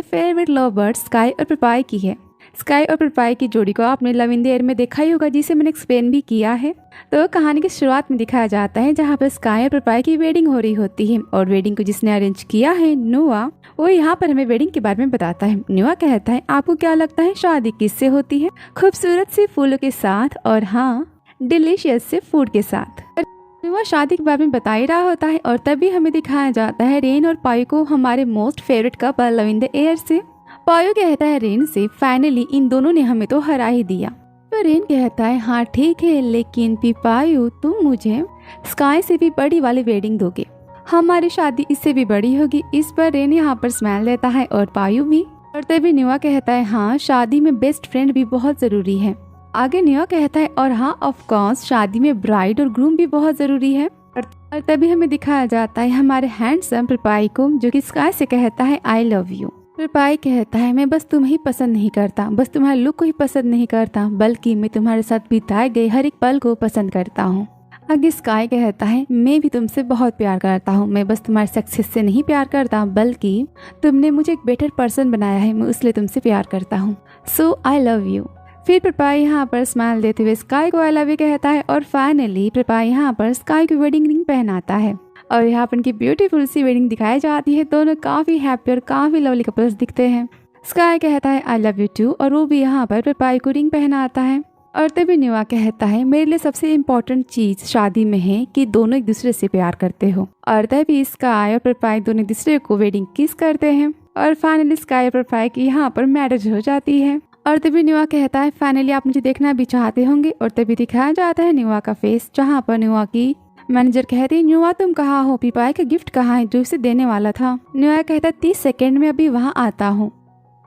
Favourite love bird sky और पपाई की है। स्काई और पपाई की जोड़ी को आपने लव इन द एयर में देखा ही होगा, जिसे मैंने एक्सप्लेन भी किया है। तो कहानी की शुरुआत में दिखाया जाता है जहाँ पर स्काई और पपाई की वेडिंग हो रही होती है और वेडिंग को जिसने अरेंज किया है नोआ, वो यहाँ पर हमें वेडिंग के बारे में बताता है। नोआ कहता है आपको क्या लगता है शादी किससे होती है? खूबसूरत से फूलों के साथ और हाँ डिलीशियस से फूड के साथ। नोआ शादी के बारे में बता ही रहा होता है और तभी हमें दिखाया जाता है रेन और पायु को हमारे most favourite couple love in the air से। पायु कहता है रेन से फाइनली इन दोनों ने हमें तो हरा ही दिया। तो रेन कहता है हाँ ठीक है, लेकिन पायु तुम मुझे स्काई से भी बड़ी वाली वेडिंग दोगे, हमारी शादी इससे भी बड़ी होगी। इस पर रेन यहाँ पर स्माइल देता है और पायु भी। और तभी नोआ कहता है हाँ शादी में बेस्ट फ्रेंड भी बहुत जरूरी है। आगे नोआ कहता है और हाँ ऑफ कोर्स शादी में ब्राइड और ग्रूम भी बहुत जरूरी है। और तभी हमें दिखाया जाता है हमारे हैंडसम पपाई को, जो कि स्काई से कहता है आई लव यू। पपाई कहता है मैं बस तुम्हें ही पसंद नहीं करता, बस तुम्हारे लुक को ही पसंद नहीं करता, बल्कि मैं तुम्हारे साथ बिताए गए हर एक पल को पसंद करता हूँ। आगे स्काई कहता है मैं भी तुमसे बहुत प्यार करता हूँ, मैं बस तुम्हारे सक्सेस से नहीं प्यार करता, बल्कि तुमने मुझे एक बेटर पर्सन बनाया है, मैं इसलिए तुमसे प्यार करता हूँ। सो आई लव यू। फिर पपाई यहाँ पर स्माइल देते हुए स्काई को आई लव यू कहता है और फाइनली पपाई यहाँ पर स्काई को वेडिंग रिंग पहनाता है और यहाँ पर उनकी ब्यूटीफुल सी वेडिंग दिखाई जाती है। दोनों काफी हैप्पी और काफी लवली कपल्स दिखते हैं। स्काई कहता है आई लव यू टू और वो भी यहाँ पर पपाई को रिंग पहनाता है। और तभी नोआ कहता है मेरे लिए सबसे इम्पोर्टेंट चीज शादी में है कि दोनों एक दूसरे से प्यार करते हो। और तभी स्काई और पपाई दोनों एक दूसरे को वेडिंग किस करते हैं और फाइनली स्काई और पपाई की यहाँ पर मैरिज हो जाती है। और तभी नोआ कहता है फाइनली आप मुझे देखना भी चाहते होंगे। और तभी दिखाया जाता है नोआ का फेस, जहाँ पर नोआ की मैनेजर कहती है नोआ तुम कहाँ हो, पपाई का गिफ्ट कहाँ है जो इसे देने वाला था? नोआ कहता है 30 सेकेंड में अभी वहाँ आता हूँ।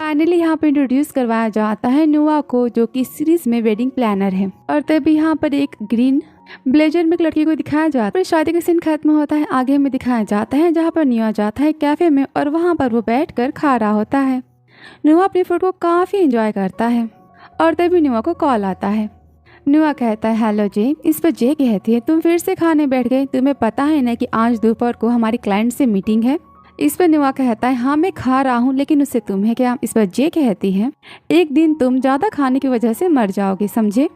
फाइनली यहाँ पर इंट्रोड्यूस करवाया जाता है नोआ को, जो कि सीरीज में वेडिंग प्लानर है। और तभी यहाँ पर एक ग्रीन ब्लेजर में एक लड़की को दिखाया जाता है। शादी का सीन खत्म होता है। आगे हमें दिखाया जाता है जहाँ पर नोआ जाता है कैफे में और वहाँ पर वो बैठ कर खा रहा होता है। नोआ अपनी फूड को काफी एंजॉय करता है और तभी नोआ को कॉल आता है। नोआ कहता है हेलो जे। इस पर जे कहती है तुम फिर से खाने बैठ गए, तुम्हें पता है ना कि आज दोपहर को हमारी क्लाइंट से मीटिंग है। इस पर नोआ कहता है हाँ मैं खा रहा हूँ, लेकिन उससे तुम्हें क्या? इस पर जे कहती है एक दिन तुम ज्यादा खाने की वजह से मर जाओगे, समझे?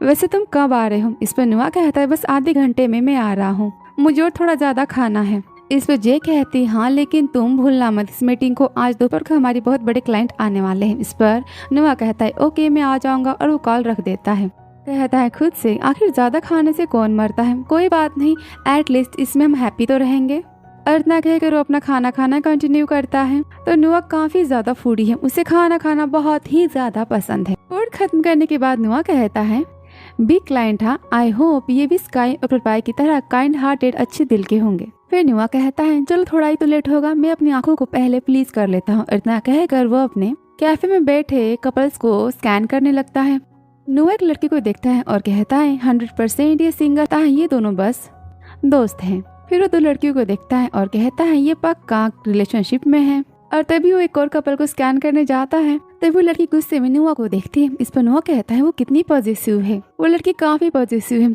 वैसे तुम कब आ रहे हो? इस पर नोआ कहता है बस आधे घंटे में मैं आ रहा हूँ, मुझे और थोड़ा ज्यादा खाना है। इस पर जे कहती हाँ लेकिन तुम भूलना मत इस मीटिंग को, आज दोपहर को हमारी बहुत बड़े क्लाइंट आने वाले हैं। इस पर नोआ कहता है ओके मैं आ जाऊंगा और वो कॉल रख देता है। कहता है खुद से आखिर ज्यादा खाने से कौन मरता है, कोई बात नहीं, एटलीस्ट इसमें हम हैप्पी तो रहेंगे। और इतना कहकर वो अपना खाना खाना कंटिन्यू करता है। तो नोआ काफी ज्यादा फूडी है, उसे खाना खाना बहुत ही ज्यादा पसंद है। फूड खत्म करने के बाद नोआ कहता है बिग क्लाइंट हाँ, आई होप ये भी स्काई और पपाई की तरह काइंड हार्टेड अच्छे दिल के होंगे। फिर नोआ कहता है चलो थोड़ा ही तो लेट होगा, मैं अपनी आंखों को पहले प्लीज कर लेता हूँ। इतना कहकर वो अपने कैफे में बैठे कपल्स को स्कैन करने लगता है। नोआ एक लड़की को देखता है और कहता है 100% ये सिंगल है, ये दोनों बस दोस्त हैं। फिर वो दो लड़कियों को देखता है और कहता है ये पक्का रिलेशनशिप में है। और तभी वो एक और कपल को स्कैन करने जाता है। तभी वो लड़की गुस्से में नोआ को देखती है। इस पर नोआ कहता है वो कितनी पॉजिटिव है, वो लड़की काफी पॉजिटिव है।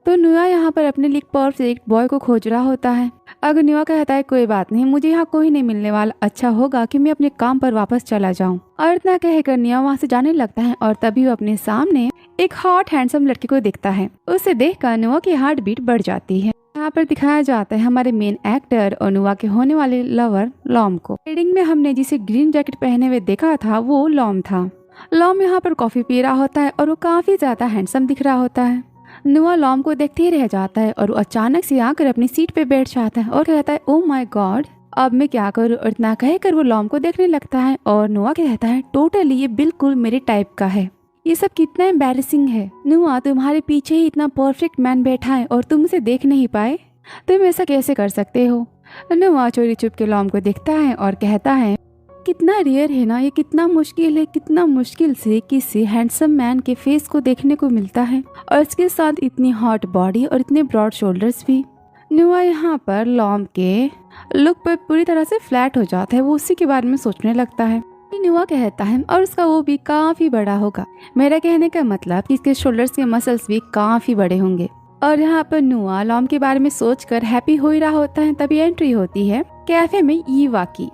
तो नोआ यहाँ पर अपने लिए परफेक्ट बॉय को खोज रहा होता है। अगर नोआ कहता है कोई बात नहीं, मुझे यहाँ कोई नहीं मिलने वाला, अच्छा होगा कि मैं अपने काम पर वापस चला जाऊँ। और इतना कहकर नोआ वहाँ से जाने लगता है और तभी वो अपने सामने एक हॉट हैंडसम लड़की को देखता है। उसे देखकर नोआ की हार्ट बीट बढ़ जाती है। यहाँ पर दिखाया जाता है हमारे मेन एक्टर और नोआ के होने वाले लवर लॉम को। वेडिंग में हमने जिसे ग्रीन जैकेट पहने हुए देखा था वो लॉम था। लॉम यहाँ पर कॉफी पी रहा होता है और वो काफी ज्यादा हैंडसम दिख रहा होता है। नोआ लॉम को देखते ही रह जाता है और वो अचानक से आकर अपनी सीट पे बैठ जाता है और कहता है ओ माय गॉड अब मैं क्या करूँ। और इतना कहकर वो लॉम को देखने लगता है और नोआ कहता है टोटली ये बिल्कुल मेरे टाइप का है, ये सब कितना एम्बैरेसिंग है। नोआ तुम्हारे पीछे ही इतना परफेक्ट मैन बैठा है और तुम उसे देख नहीं पाए, तुम ऐसा कैसे कर सकते हो। नोआ चोरी चुप के लॉम को देखता है और कहता है कितना रेयर है ना, ये कितना मुश्किल है, कितना मुश्किल से किसी हैंडसम मैन के फेस को देखने को मिलता है और इसके साथ इतनी हॉट बॉडी और इतने ब्रॉड शोल्डर्स भी। नोआ यहाँ पर लॉम के लुक पर पूरी तरह से फ्लैट हो जाता है, वो उसी के बारे में सोचने लगता है। नोआ कहता है और उसका वो भी काफी बड़ा होगा, मेरा कहने का मतलब कि इसके शोल्डर्स के मसल्स भी काफी बड़े होंगे। और यहाँ पर नोआ लॉम के बारे में सोचकर हैप्पी हो ही रहा होता है। तभी एंट्री होती है कैफे में ईवा की।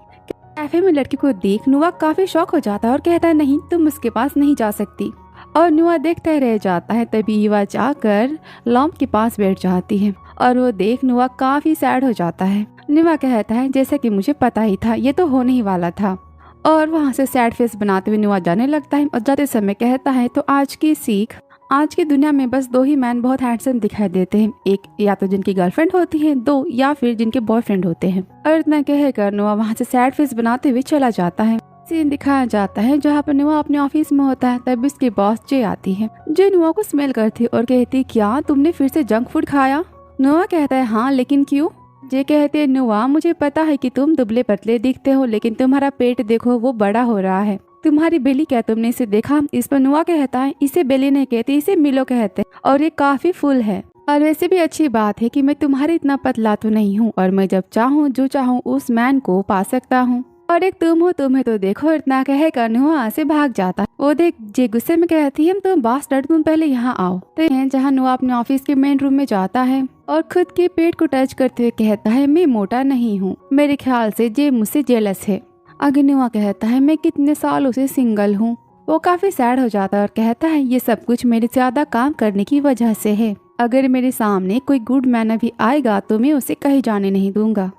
कैफे कैफे में लड़की को देख नुआ काफी शॉक हो जाता है और कहता है नहीं, तुम उसके पास नहीं जा सकती। और नुआ देखते रह जाता है। तभी ईवा जाकर लॉम के पास बैठ जाती है और वो देख नुआ काफी सैड हो जाता है। नुआ कहता है जैसा कि मुझे पता ही था, ये तो होने ही वाला था। और वहाँ से सैड फेस बनाते हुए नुआ जाने लगता है और जाते समय कहता है तो आज की सीख, आज की दुनिया में बस 2 ही मैन बहुत हैंडसम दिखाई देते हैं, एक या तो जिनकी गर्लफ्रेंड होती है, 2 या फिर जिनके बॉयफ्रेंड होते हैं। और इतना कहकर नुआ वहाँ से सैड फेस बनाते हुए चला जाता है। सीन दिखाया जाता है जहाँ पर नुआ अपने ऑफिस में होता है। तब उसकी बॉस जे आती है, जो नुआ को स्मेल करती और कहती क्या तुमने फिर से जंक फूड खाया? नुआ कहता है हाँ, लेकिन क्यों? जे कहते नुआ मुझे पता है कि तुम दुबले पतले दिखते हो, लेकिन तुम्हारा पेट देखो वो बड़ा हो रहा है। तुम्हारी बेली क्या तुमने इसे देखा? इस पर नुआ कहता है इसे बेली नहीं कहते, इसे मिलो कहते और ये काफी फुल है। और वैसे भी अच्छी बात है कि मैं तुम्हारे इतना पतला तो नहीं हूँ और मैं जब चाहूँ जो चाहूँ उस मैन को पा सकता हूँ। और एक तुम हो, तुम्हें तो देखो। इतना कहकर नुआ से भाग जाता है। वो देख जे गुस्से में कहती है तुम बास्टर्ड, तुम पहले यहाँ आओ। तो हैं जहाँ नुआ अपने ऑफिस के मेन रूम में जाता है और खुद के पेट को टच करते हुए कहता है मैं मोटा नहीं हूँ, मेरे ख्याल से जे मुझसे जेलस है। आगे नुआ कहता है मैं कितने सालों से सिंगल हूँ। वो काफी सैड हो जाता है और कहता है ये सब कुछ मेरे ज्यादा काम करने की वजह से है। अगर मेरे सामने कोई गुड मैन भी आएगा तो मैं उसे कहीं जाने नहीं दूंगा।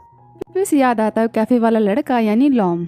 फिर उसे याद आता है कैफे वाला लड़का यानी लॉम।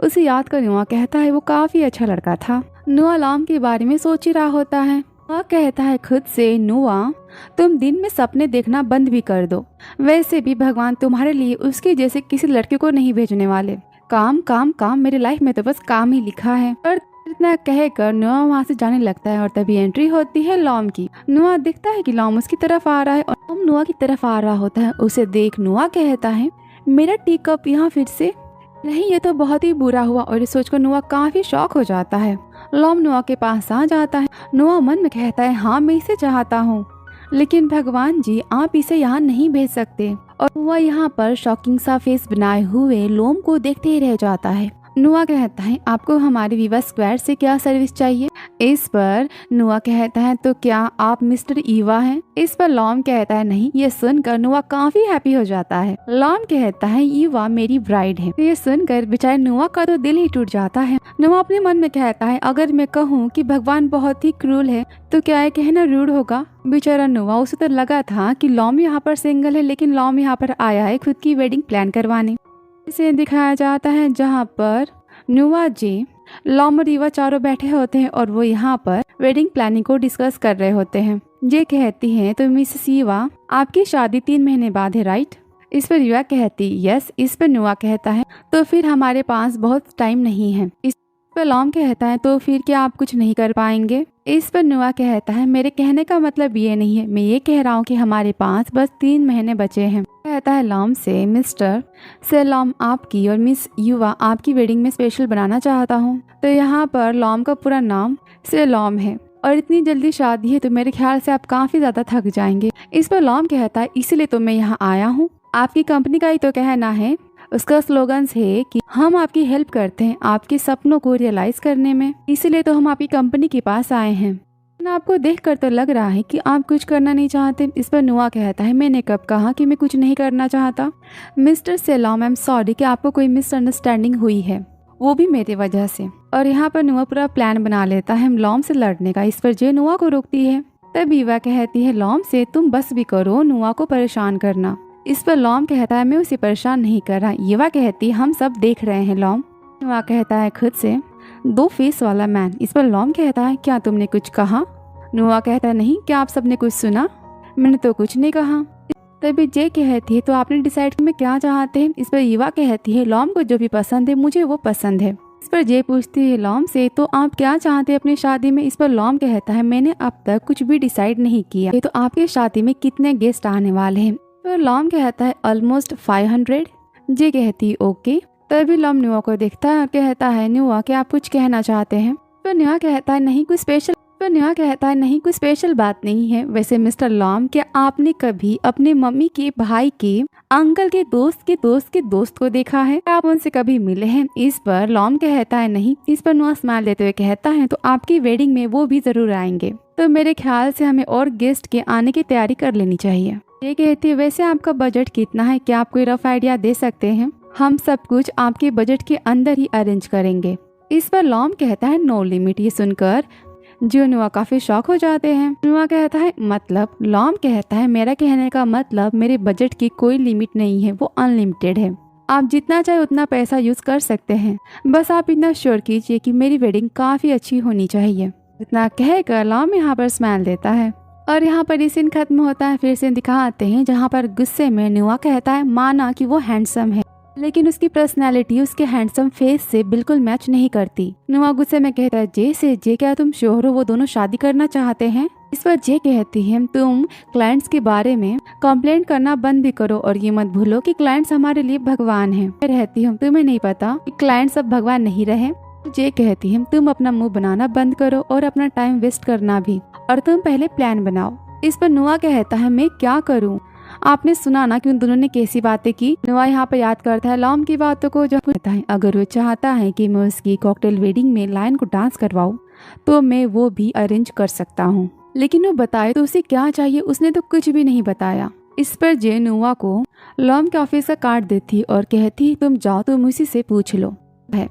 उसे याद कर नुआ कहता है वो काफी अच्छा लड़का था। नुआ लॉम के बारे में सोच ही रहा होता है। नुआ कहता है खुद से नुआ तुम दिन में सपने देखना बंद भी कर दो, वैसे भी भगवान तुम्हारे लिए उसके जैसे किसी लड़के को नहीं भेजने वाले। काम काम काम, मेरी लाइफ में तो बस काम ही लिखा है। और इतना कहकर नुआ वहाँ से जाने लगता है और तभी एंट्री होती है लॉम की। नुआ दिखता है कि लॉम उसकी तरफ आ रहा है और लॉम नुआ की तरफ आ रहा होता है। उसे देख नुआ कहता है मेरा टी कप यहाँ फिर से? नहीं, ये तो बहुत ही बुरा हुआ। और ये सोचकर नुआ काफी शॉक हो जाता है। लॉम नुआ के पास आ जाता है। नुआ मन में कहता है हाँ मैं इसे चाहता हूँ, लेकिन भगवान जी आप इसे यहाँ नहीं भेज सकते। और नुआ यहाँ पर शॉकिंग सा फेस बनाए हुए लोम को देखते ही रह जाता है। नुआ कहता है आपको हमारे विवा स्क्वायर से क्या सर्विस चाहिए? इस पर नुआ कहता है तो क्या आप मिस्टर ईवा हैं? इस पर लॉम कहता है नहीं। ये सुनकर नुआ काफी हैप्पी हो जाता है। लॉम कहता है ईवा मेरी ब्राइड है। तो ये सुनकर बेचारे नुआ का तो दिल ही टूट जाता है। नुआ अपने मन में कहता है अगर मैं कहूँ कि भगवान बहुत ही क्रूर है तो क्या ये कहना रूड होगा? बेचारा नुआ, उसे तो लगा था कि लॉम यहाँ पर सिंगल है, लेकिन लॉम यहाँ पर आया है खुद की वेडिंग प्लान करवाने। इसे दिखाया जाता है जहाँ पर नुआ जी, लॉम और ईवा चारों बैठे होते हैं और वो यहाँ पर वेडिंग प्लानिंग को डिस्कस कर रहे होते हैं। ये कहती हैं तो मिसेस ईवा आपकी शादी 3 महीने बाद है राइट? इस पर ईवा कहती यस। इस पर नुआ कहता है तो फिर हमारे पास बहुत टाइम नहीं है। इस पर लॉम कहता है तो फिर क्या आप कुछ नहीं कर पाएंगे? इस पर नुआ कहता है मेरे कहने का मतलब ये नहीं है, मैं ये कह रहा हूँ कि हमारे पास बस 3 महीने बचे हैं। कहता है लॉम से मिस्टर से लॉम आपकी और मिस युवा आपकी वेडिंग में स्पेशल बनाना चाहता हूँ। तो यहाँ पर लॉम का पूरा नाम से लॉम है और इतनी जल्दी शादी है तो मेरे ख्याल से आप काफी ज्यादा थक जाएंगे। इस पर लॉम कहता है इसीलिए तो मैं यहाँ आया हूँ, आपकी कंपनी का ही तो कहना है। उसका स्लोगन है कि हम आपकी हेल्प करते हैं आपके सपनों को रियलाइज करने में, इसीलिए तो हम आपकी कंपनी के पास आए हैं। आपको देखकर तो लग रहा है कि आप कुछ करना नहीं चाहते। इस पर नुआ कहता है मैंने कब कहा कि मैं कुछ नहीं करना चाहता? मिस्टर सेलॉम आई एम सॉरी कि आपको कोई मिसअंडरस्टैंडिंग हुई है, वो भी मेरी वजह से। और यहाँ पर नुआ पूरा प्लान बना लेता है लॉम से लड़ने का। इस पर जे नुआ को रोकती है। तब ईवा कहती है लॉम से तुम बस भी करो नुआ को परेशान करना। इस पर लॉम कहता है मैं उसे परेशान नहीं कर रहा। ईवा कहती हम सब देख रहे हैं लॉम। नुआ कहता है खुद से 2 फेस वाला मैन। इस पर लॉम कहता है क्या तुमने कुछ कहा? नुआ कहता है नहीं, क्या आप सबने कुछ सुना? मैंने तो कुछ नहीं कहा। तभी जे कहती है तो आपने डिसाइड में क्या चाहते हैं? इस पर ईवा कहती है लॉम को जो भी पसंद है मुझे वो पसंद है। इस पर जे पूछती है लॉम से तो आप क्या चाहते हैं अपनी शादी में? इस पर लॉम कहता है मैंने अब तक कुछ भी डिसाइड नहीं किया। तो आपकी शादी में कितने गेस्ट आने वाले हैं? तो लॉम कहता है ऑलमोस्ट 500। जे कहती ओके। तभी लॉम नुआ को देखता है और कहता है नुआ क्या आप कुछ कहना चाहते हैं? तो नुआ कहता है नहीं कुछ स्पेशल। तो नुआ कहता है नहीं कुछ स्पेशल बात नहीं है। वैसे मिस्टर लॉम क्या आपने कभी अपने मम्मी के भाई के अंकल के दोस्त को देखा है? आप उनसे कभी मिले हैं? इस पर लॉम कहता है नहीं। इस पर नुआ स्माइल देते हुए कहता है तो आपकी वेडिंग में वो भी जरूर आएंगे, तो मेरे ख्याल से हमें और गेस्ट के आने की तैयारी कर लेनी चाहिए। ये कहती है वैसे आपका बजट कितना है, क्या आप कोई रफ आइडिया दे सकते हैं? हम सब कुछ आपके बजट के अंदर ही अरेंज करेंगे। इस पर लॉम कहता है नो लिमिट। ये सुनकर जो नुआ काफी शॉक हो जाते हैं। नुआ कहता है मतलब? लॉम कहता है मेरा कहने का मतलब मेरे बजट की कोई लिमिट नहीं है, वो अनलिमिटेड है। आप जितना चाहे उतना पैसा यूज कर सकते हैं, बस आप इतना श्योर कीजिए कि मेरी वेडिंग काफी अच्छी होनी चाहिए। इतना कहकर लॉम यहाँ पर स्माइल देता है और यहाँ पर ये सीन खत्म होता है। फिर सीन दिखाते हैं जहाँ पर गुस्से में नुआ कहता है माना कि वो हैंडसम है, लेकिन उसकी पर्सनैलिटी उसके हैंडसम फेस से बिल्कुल मैच नहीं करती। नुआ गुस्से में कहता है जे क्या तुम श्योर हो वो दोनों शादी करना चाहते हैं? इस पर जे कहती है तुम क्लाइंट्स के बारे में कंप्लेंट करना बंद भी करो और ये मत भूलो कि क्लाइंट्स हमारे लिए भगवान हैं। रहती हूँ तुम्हें नहीं पता कि क्लाइंट्स अब भगवान नहीं रहे। जे कहती है तुम अपना मुंह बनाना बंद करो और अपना टाइम वेस्ट करना भी, और तुम पहले प्लान बनाओ। इस पर नुआ कहता है मैं क्या करूँ? आपने सुना ना कि उन दोनों ने कैसी बातें की। नुआ यहाँ पर याद करता है लॉम की बातों को, जो कहता है अगर वो चाहता है कि मैं उसकी कॉकटेल वेडिंग में लायन को डांस करवाऊँ तो मैं वो भी अरेंज कर सकता हूँ, लेकिन वो बताए तो उसे क्या चाहिए? उसने तो कुछ भी नहीं बताया। इस पर जे नुआ को लॉम के ऑफिस का कार्ड देती और कहती तुम जाओ, तुम उसी से पूछ लो है।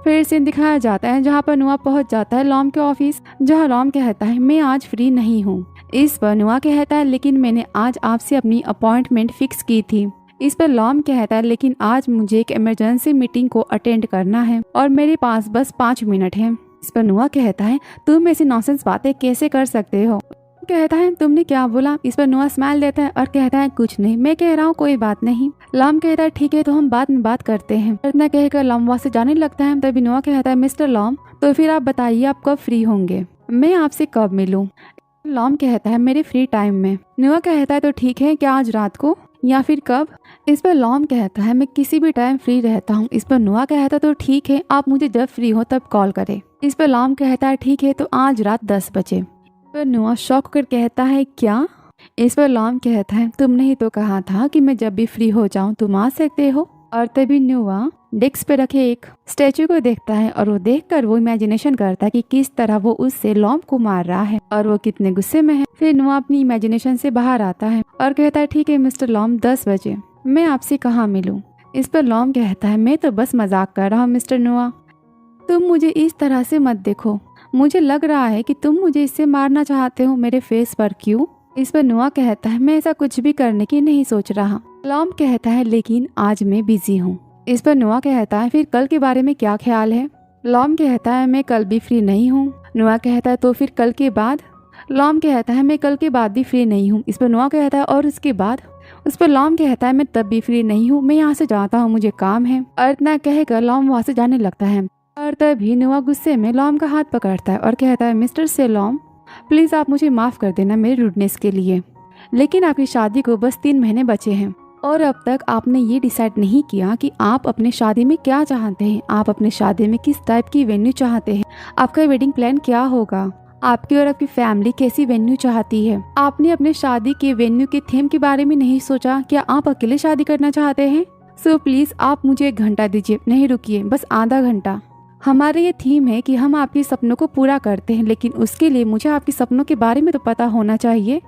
फिर सीन दिखाया जाता है जहाँ पर नुआ पहुँच जाता है लॉम के ऑफिस, जहाँ लॉम कहता है मैं आज फ्री नहीं हूँ। इस पर नुआ कहता है लेकिन मैंने आज आपसे अपनी अपॉइंटमेंट फिक्स की थी। इस पर लॉम कहता है लेकिन आज मुझे एक इमरजेंसी मीटिंग को अटेंड करना है और मेरे पास बस 5 मिनट है। इस पर नुआ कहता है तुम ऐसी नॉनसेंस बातें कैसे कर सकते हो? कहता है तुमने क्या बोला? इस पर नुआ स्माइल देता है और कहता है कुछ नहीं, मैं कह रहा हूँ कोई बात नहीं। लॉम कहता है ठीक है तो हम बाद में बात करते हैं। इतना कहकर लॉम वहाँ से जाने लगता है। तभी नुआ कहता है मिस्टर लॉम तो फिर आप बताइए आप कब फ्री होंगे, मैं आपसे कब मिलूं? लॉम कहता है मेरे फ्री टाइम में। नुआ कहता है तो ठीक है, क्या आज रात को या फिर कब? इस पर लॉम कहता है मैं किसी भी टाइम फ्री रहता हूँ। इस पर नुआ कहता है तो ठीक है, आप मुझे जब फ्री हो तब कॉल करें। इस पर लॉम कहता है ठीक है तो आज रात 10 बजे। पर नुआ शॉक कर कहता है क्या? इस पर लॉम कहता है तुमने ही तो कहा था कि मैं जब भी फ्री हो जाऊं तुम आ सकते हो। और तभी नुआ डेस्क पे रखे एक स्टैचू को देखता है और वो देखकर वो इमेजिनेशन करता है कि किस तरह वो उससे लॉम को मार रहा है और वो कितने गुस्से में है। फिर नुआ अपनी इमेजिनेशन से बाहर आता है और कहता है ठीक है मिस्टर लॉम 10 बजे मैं आपसे कहाँ मिलूं? इस पर लॉम कहता है मैं तो बस मजाक कर रहा हूँ मिस्टर नुआ, तुम मुझे इस तरह से मत देखो, मुझे लग रहा है कि तुम मुझे इससे मारना चाहते हो। मेरे फेस पर क्यों? इस पर नुआ कहता है मैं ऐसा कुछ भी करने की नहीं सोच रहा। लॉम कहता है लेकिन आज मैं बिजी हूँ। इस पर नुआ कहता है फिर कल के बारे में क्या ख्याल है? लॉम कहता है मैं कल भी फ्री नहीं हूँ। नुआ कहता है तो फिर कल के बाद? लॉम कहता है मैं कल के बाद भी फ्री नहीं हूँ। इस पर नुआ कहता है और उसके बाद? उस पर लॉम कहता है मैं तब भी फ्री नहीं हूँ, मैं यहाँ से जाता हूँ, मुझे काम है। और इतना कहकर लॉम वहाँ से जाने लगता है और तभी नुआ गुस्से में लॉम का हाथ पकड़ता है और कहता है मिस्टर से लॉम प्लीज आप मुझे माफ कर देना मेरे रूडनेस के लिए, लेकिन आपकी शादी को बस 3 महीने बचे हैं और अब तक आपने ये डिसाइड नहीं किया कि आप अपने शादी में क्या चाहते हैं, आप अपने शादी में किस टाइप की वेन्यू चाहते हैं, आपका वेडिंग प्लान क्या होगा, आपकी और आपकी फैमिली कैसी वेन्यू चाहती है। आपने अपने शादी के वेन्यू के थीम के बारे में नहीं सोचा? क्या आप अकेले शादी करना चाहते हैं? सो प्लीज आप मुझे 1 घंटा दीजिए, नहीं रुकिए, बस आधा घंटा। हमारे ये थीम है कि हम आपके सपनों को पूरा करते हैं, लेकिन उसके लिए मुझे आपके सपनों के बारे में तो पता होना चाहिए।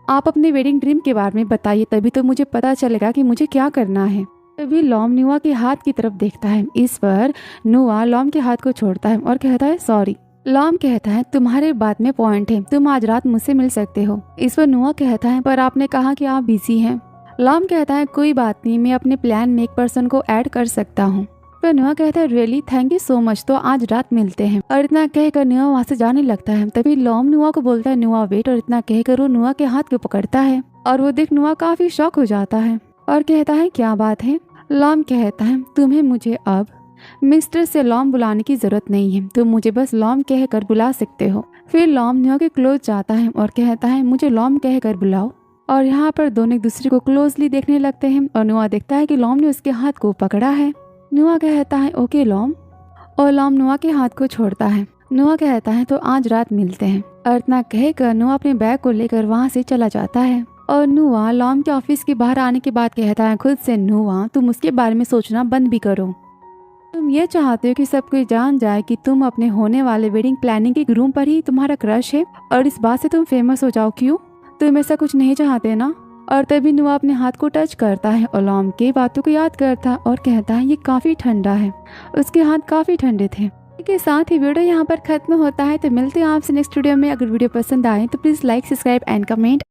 आप अपने वेडिंग ड्रीम के बारे में बताइए, तभी तो मुझे पता चलेगा कि मुझे क्या करना है। तभी लॉम नुआ के हाथ की तरफ देखता है। इस पर नुआ लॉम के हाथ को छोड़ता है और कहता है सॉरी। लॉम कहता है तुम्हारे बात में पॉइंट है, तुम आज रात मुझसे मिल सकते हो। इस पर नुआ कहता है पर आपने कहा कि आप बिजी हैं। लॉम कहता है कोई बात नहीं, मैं अपने प्लान में एक पर्सन को ऐड कर सकता हूँ। पर नुआ कहता है really thank you so much, तो आज रात मिलते हैं। और इतना कहकर नुआ वहाँ से जाने लगता है। तभी लॉम नुआ को बोलता है नुआ वेट, और इतना कहकर वो नुआ के हाथ को पकड़ता है और वो देख नुआ काफी शॉक हो जाता है और कहता है क्या बात है। लॉम कहता है तुम्हें मुझे अब मिस्टर से लॉम बुलाने की जरूरत नहीं है, तुम मुझे बस लॉम कहकर बुला सकते हो। फिर लॉम नुआ के क्लोज जाता है और कहता है मुझे लॉम कहकर बुलाओ। और यहाँ पर दोनों एक दूसरे को क्लोजली देखने लगते हैं और नुआ देखता है कि लॉम ने उसके हाथ को पकड़ा है। नुआ कहता है ओके लॉम, और लॉम नुआ के हाथ को छोड़ता है। नुआ कहता है तो आज रात मिलते हैं। और इतना कहकर नुआ अपने बैग को लेकर वहाँ से चला जाता है। और नुआ लॉम के ऑफिस के बाहर आने के बाद कहता है खुद से नुआ तुम उसके बारे में सोचना बंद भी करो। तुम ये चाहते हो कि सब कोई जान जाए कि तुम अपने होने वाले वेडिंग प्लानिंग के ग्रूम पर ही तुम्हारा क्रश है और इस बात से तुम फेमस हो जाओ। क्यों? तुम ऐसा कुछ नहीं चाहते ना? और तभी नुआ अपने हाथ को टच करता है और लॉम की बातों को याद करता है और कहता है ये काफ़ी ठंडा है। उसके हाथ काफ़ी ठंडे थे। के साथ ही वीडियो यहाँ पर खत्म होता है। तो मिलते हैं आपसे नेक्स्ट वीडियो में। अगर वीडियो पसंद आए तो please like, subscribe and comment.